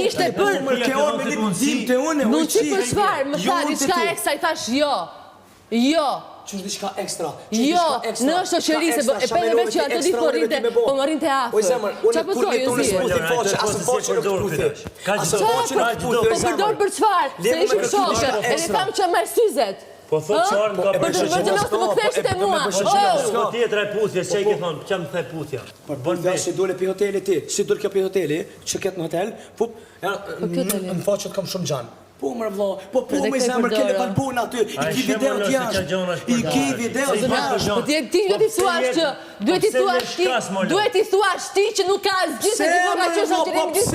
ishte për nuk që për çfarë, më tha diçka ekstra, i thash jo. Qështë diçka ekstra? Jo, në shoqëri se e pene veç që ato ditë po më rrinte afër. Qa po thoj, Po përdor për çfarë? Se ishim shokë, edhe kam që me syzet. Po thot qarë nga për të vëgjënos të më ktheshit e mua. Po tjetër e puthje, që i ke thonë, që më the puthja. Për dhe që dole për hoteli ti, si dole kjo për hoteli, që ketë në hotel, më fa që të kam shumë gjanë. Po mërë vlo, po me zemër kele balbun aty, i ki video t'jashtë, i ki video t'jashtë. Po ti duhet i thuash që, duhet i thuash ti që nuk ka asgjë se ti përga që është që nemi gjithë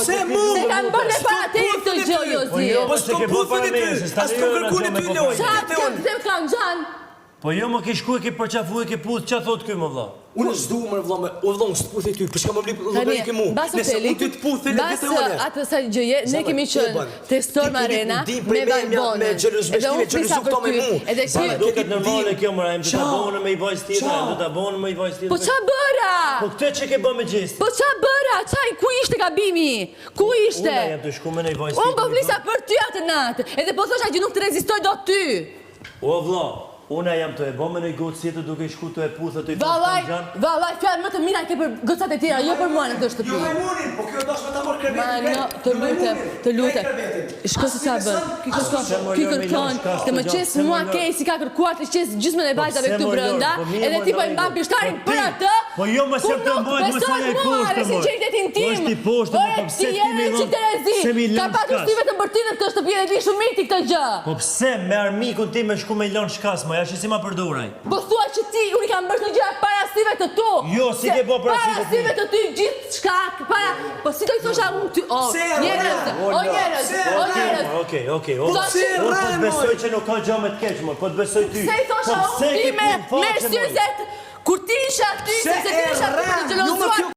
Se mu, se kanë bërë e para te këtë gjë, Jozi. Po s'kom puthën e ty, as t'kom kërkun e ty lojë. Qatë këtë të kam gjanë? Po jo më ke shku e ke përqafu e ke puth, që thot kjo më vla? Unë s'du më vla, o vla unë s'puth e ty, përshka më blip lëbëri ke mu. Nëse unë ty t'puth e në vete one. Basë atë sa gjëje, ne kemi qënë të Storm Arena me Valbonën. Edhe unë prisa për ty. Edhe kjo... Duket normale kjo mëra, em të ta bonë me i vajzë tjetër, em të ta bonë me i vajzë tjetër. Po qa bëra? Po këtë që ke bë me gjist? Po qa bëra? Ku ishte gabimi? Ku ishte? Unë jam të shku me në i vajzë tjetër. Unë po flisa për ty atë natë. Edhe po thosha që nuk të rezistoj do ty. O vla, unë jam të e bo me në i gotë sjetë duke shku të e puthë të i puthë të gjanë. Valaj, fjallë më të mira ke për gocat e tjera, jo për mua në këtë shtëpi. Jo Majmunin, po kjo dosh me ta mor krevetin. Të lutem. Shko se qa bën. Ky kërkon të më qes mua kej si ka kërkuar të qes gjysmën e vajzave këtu brenda, edhe ti po i mban pishtarin për atë. Po jo më se të mbojt më se në i poshtë më. Po është i poshtë më, po pse ti me dhonë, se mi ka patur shty vetëm për ty në këtë shtëpi dhe vi shumë miti këtë gjë. Po pse me armikun ti me shku me lon shkas më, jashi si ma përduraj. Po thua që ti, unë i kam bërë në gjëra para syve të tu. Jo, si ke bo para syve të ty gjithë shka, po si do i thosha unë ty, njerëz. Okej. Unë po të besoj që nuk ka gjë me të keq më, po të besoj ty. Se i thosha unë ty me syzet, kur ti isha aty, se ti isha aty për të gjelozuar